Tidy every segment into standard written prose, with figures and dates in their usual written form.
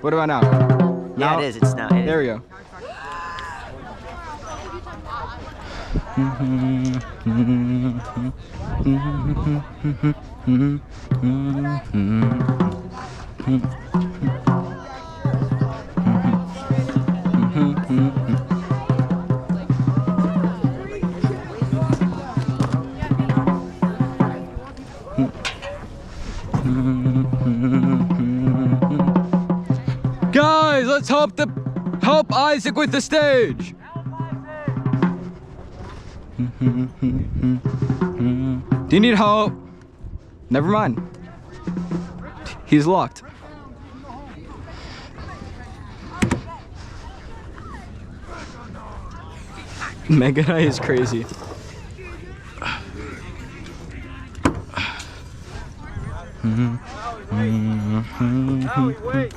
What about now? Yeah, Now? it is. It's not. It There is. we go. Guys, let's help Isaac with the stage. Do you need help? Never mind. He's locked. Mega Knight is crazy. Wait.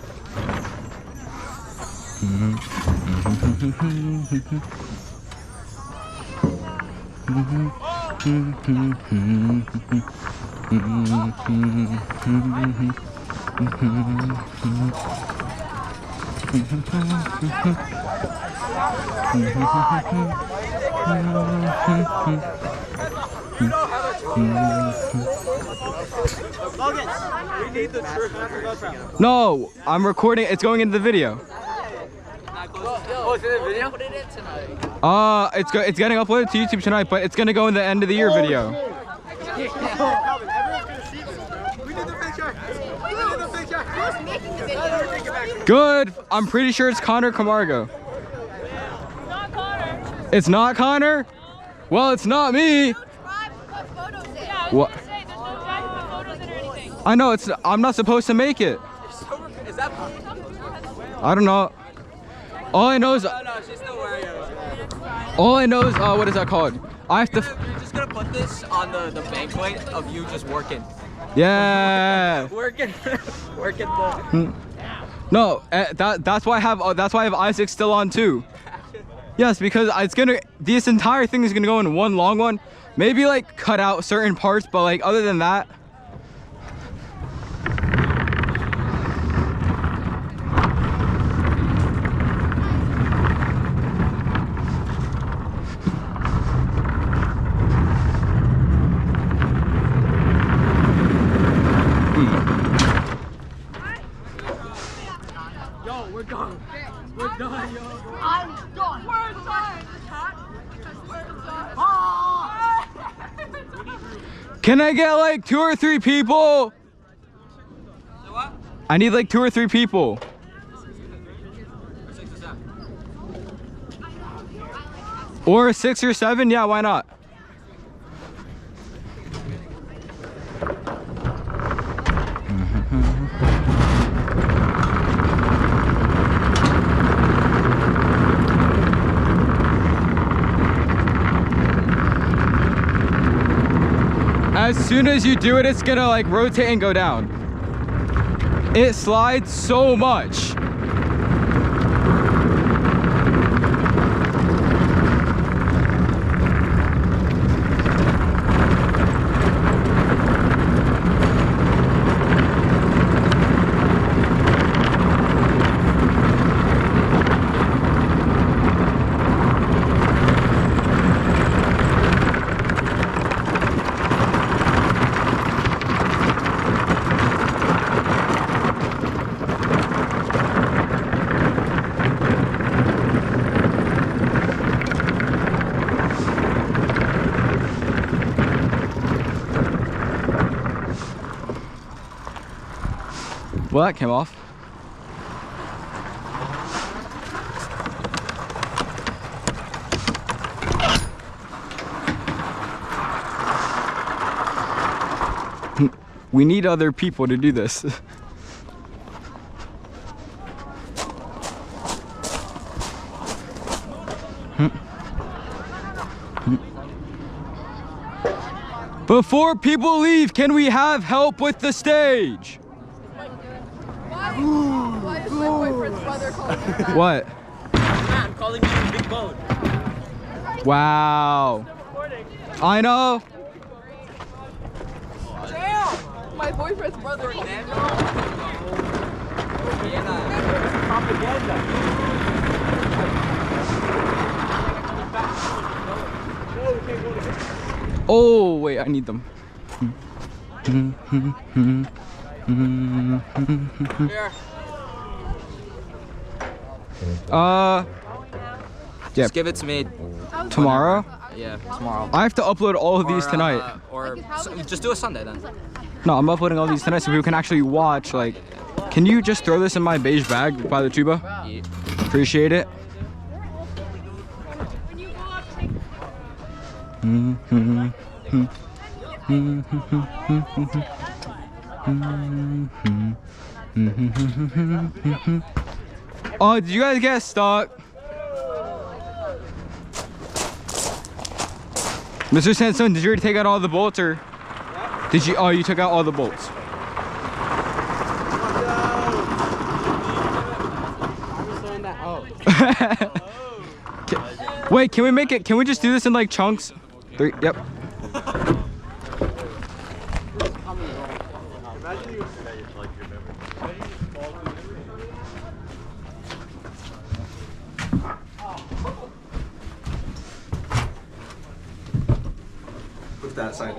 No, I'm recording. It's going into the video. Oh, it's in the video? Put it in tonight. It's getting uploaded to YouTube tonight, but it's gonna go in the end of the year video. Good. I'm pretty sure it's Connor Camargo. It's not Connor. It's not Connor? Well, it's not me. Yeah, I was What? gonna say, there's no drive to put photos in or anything. I know it's. I'm not supposed to make it. Is that? I don't know. All I know is. No, she's still wearing it. All I know is. What is that called? I have to. You're just gonna put this on the banquet of you just working. Yeah. Working the. No, that's why I have. That's why I have Isaac still on too. Yes, because it's gonna. This entire thing is gonna go in one long one. Maybe like cut out certain parts, but like other than that. Yo, we're done. We're done, yo. I'm done. We're done. Can I get like 2 or 3 people? What? I need like 2 or 3 people. Or 6 or 7? Yeah, why not? As soon as you do it, it's gonna like rotate and go down. It slides so much. Well, that came off. We need other people to do this. Before people leave, can we have help with the stage? Why is my boyfriend's brother calling me that? What? I'm calling you Big Bone. Wow. I know. Damn! My boyfriend's brother called me that. Oh wait, I need them. Here. Yeah. Just give it to me. Tomorrow? Yeah, tomorrow. I have to upload all of these tonight. Just do a Sunday then. No, I'm uploading all these tonight so people can actually watch. Like, can you just throw this in my beige bag by the tuba? Yeah. Appreciate it. Oh, did you guys get stuck? Mr. Sandstone, did you already take out all the bolts or did you? Oh, you took out all the bolts. Wait, can we make it? Can we just do this in like chunks? 3, yep. Put that side.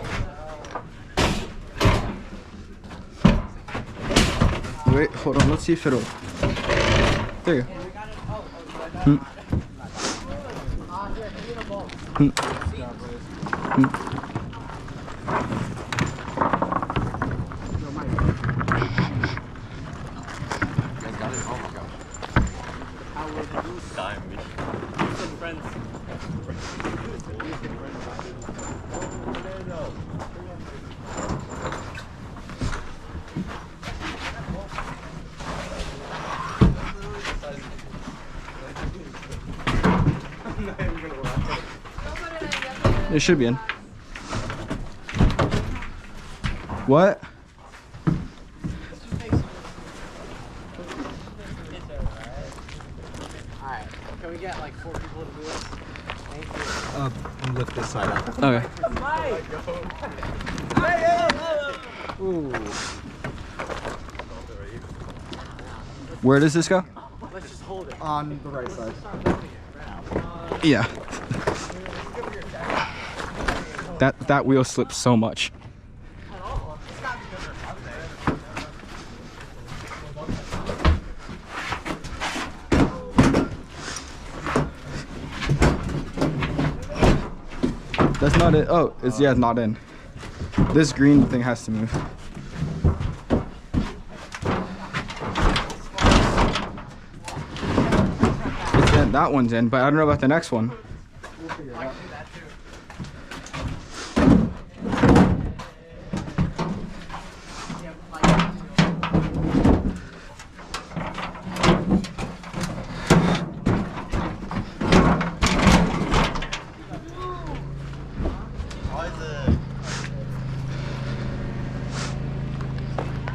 Wait, hold on. Let's see if it'll. There you go. It should be in. What? Alright, can we get like 4 people to do this? Thank you. Lift this side up. Okay. Ooh. Where does this go? Let's just hold it. On the right side. Yeah. That wheel slips so much. That's not it. Oh, it's yeah, it's not in. This green thing has to move. It's in. That one's in, but I don't know about the next one.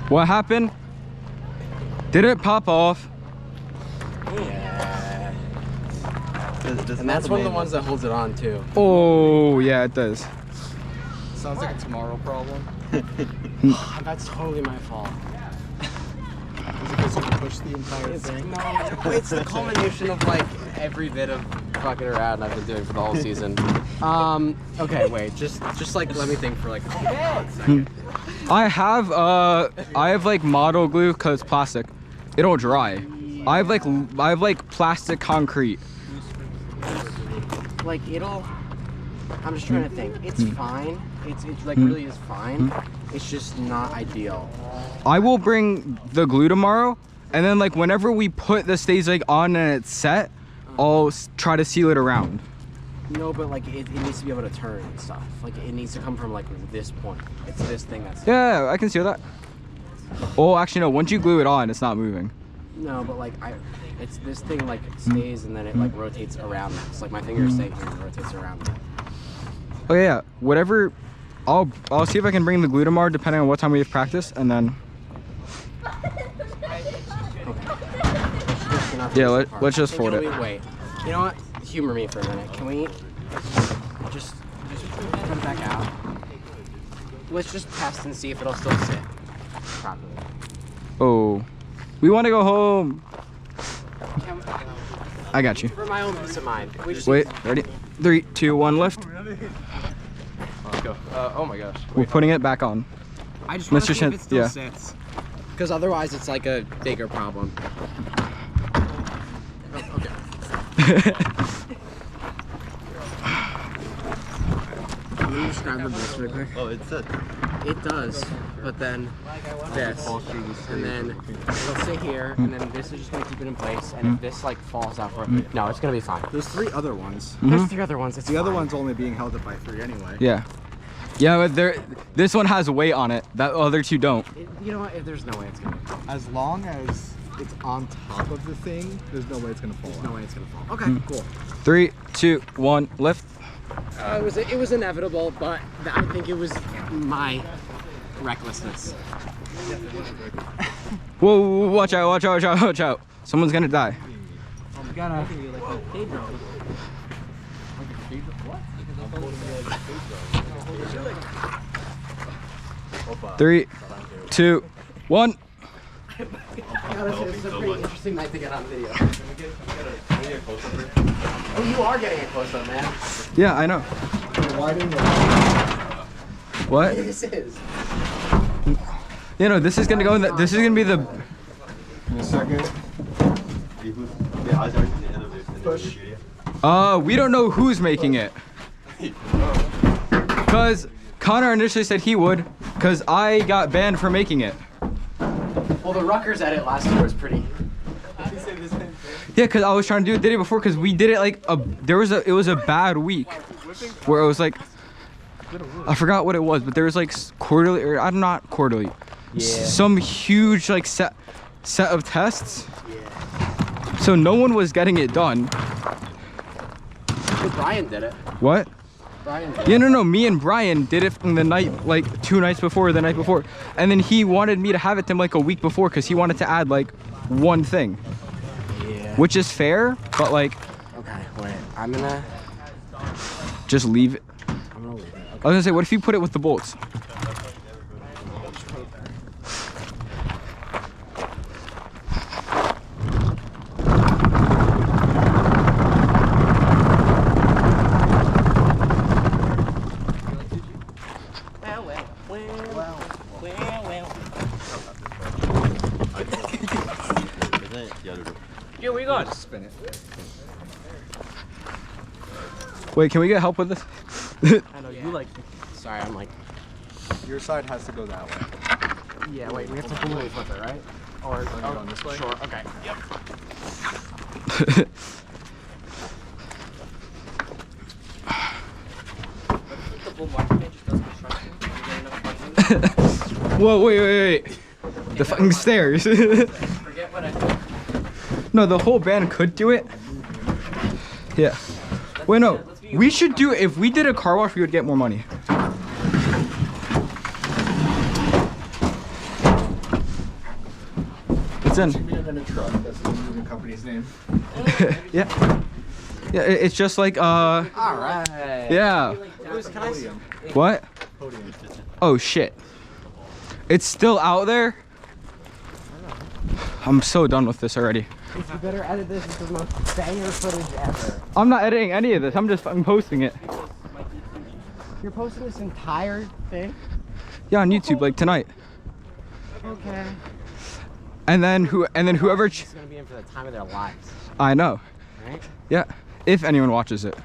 What happened? Did it pop off? Yeah. And that's one of the ones that holds it on too. Oh, yeah, it does. Sounds like a tomorrow problem. That's totally my fault. Is it because you push the entire thing? No, it's the culmination of like every bit of fucking around I've been doing for the whole season. Okay, wait, just like let me think for like a second. I have like model glue because it's plastic. It'll dry. I have like plastic concrete. Like I'm just trying to think. It's fine. It's like really is fine. It's just not ideal. I will bring the glue tomorrow, and then like whenever we put the stage like on and it's set, I'll try to seal it around. No, but like it needs to be able to turn and stuff. Like it needs to come from like this point. It's this thing that's. Yeah, I can seal that. Oh, actually no. Once you glue it on, it's not moving. No, but like it's this thing like stays and then it like rotates around. It's like my fingers stay here and it rotates around. Oh yeah, whatever. I'll see if I can bring the glue tomorrow, depending on what time we have practice, and then. Yeah, let's just fold it. Wait, you know what? Humor me for a minute. Can we just put it back out? Let's just test and see if it'll still sit properly. Oh, we want to go home. Can we, I got you. for my own peace of mind. We just Wait, ready? 3, 2, 1, lift. Let's go. Oh my gosh. We're putting it back on. I just want Mr. to see Shin- if it still yeah. sits. Because otherwise it's like a bigger problem. Let me describe the bolts real quick. Oh, it sits. It does, but then this, and then it'll sit here, and then this is just gonna keep it in place. And if this like falls out, no, it's gonna be fine. There's 3 other ones. There's 3 other ones. It's The other fine. one's only being held up by 3 anyway. Yeah. Yeah, but this one has weight on it. That other 2 don't. You know what? There's no way it's gonna. As long as it's on top of the thing, there's no way it's gonna fall. There's out. no way it's gonna fall. Okay, cool. 3, 2, 1, lift. It was inevitable, but I think it was my recklessness. Whoa, watch out, watch out, watch out, watch out. Someone's gonna die. You gotta. 3, 2, 1. This is a pretty interesting night to get on video. Oh, you are getting a close up, man. Yeah, I know. Why didn't What? This is. You know, this is gonna go in. This is gonna be the. in a second? Push. We don't know who's making it. Cause Connor initially said he would, cause I got banned for making it. Well, the Rutgers edit last year was pretty. Yeah, cause I was trying to do it the day before, cause we did it like it was a bad week, where it was like, I forgot what it was, but there was like quarterly, or I'm not quarterly, some huge like set of tests. So no one was getting it done. But Brian did it. What? Brian did Yeah, no, me and Brian did it from the night, like 2 nights before, or the night before. And then he wanted me to have it to him like a week before, because he wanted to add like 1 thing. Yeah. Which is fair, but like, Okay, wait. I'm gonna just leave it. leave it. I was gonna say, what if you put it with the bolts? Yo, where you going? Spin it. Wait, can we get help with this? I know you like. Sorry, I'm like. Your side has to go that way. Yeah, wait. We have to move with it, right? Or Are you going this way? Sure. Okay. Yep. Whoa, wait. The fucking stairs. Forget what I did. No, the whole band could do it. Yeah. Wait, no. We should do it. If we did a car wash, we would get more money. It's in. In a truck. That's the moving company's name. Yeah. Yeah, it's just like, All right. yeah. Can I see? What? Podium. Oh, shit. It's still out there? I'm so done with this already. You better edit this. It's the most banger footage ever. I'm not editing any of this. I'm just fucking posting it. You're posting this entire thing? Yeah, on YouTube, like tonight. Okay. And then whoever. It's gonna be in for the time of their lives, I know. right? Yeah. If anyone watches it.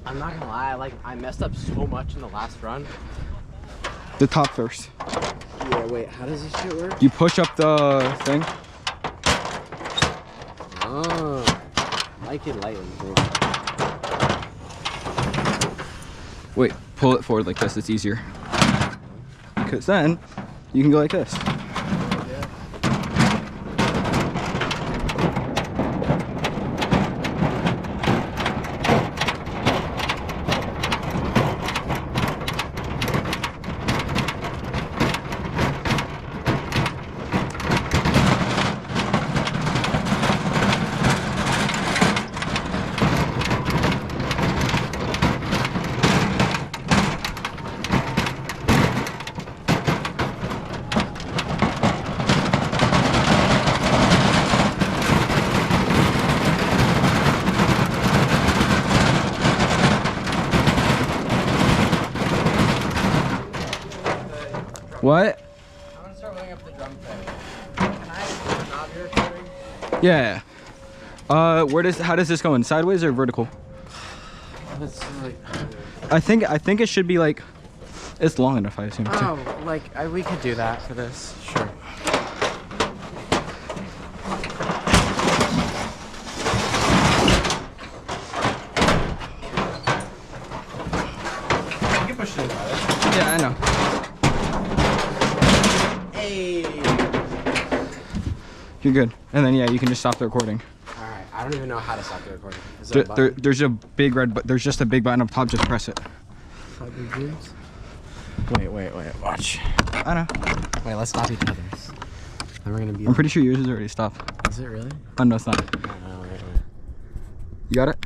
I'm not gonna lie. I messed up so much in the last run. The top first. Yeah. Wait. How does this shit work? You push up the thing. Oh. Like it lightly, bro. Wait, pull it forward like this. It's easier. Because then you can go like this. What? I'm gonna start loading up the drum thing. Can I knob your recording? Yeah. How does this go in? Sideways or vertical? Let's like. I think it should be like, it's long enough, I assume. Oh, like we could do that for this. Sure. You can push it in better. Yeah, I know. Hey. You're good. And then yeah, you can just stop the recording. All right. I don't even know how to stop the recording. Is there a There, button? there's a big red, but there's just a big button up top. Just press it. Wait. Watch. I know. Wait, let's stop each other's. Then we're gonna be. I'm pretty sure yours is already stopped. Is it really? Oh no, it's not. Oh, wait. You got it?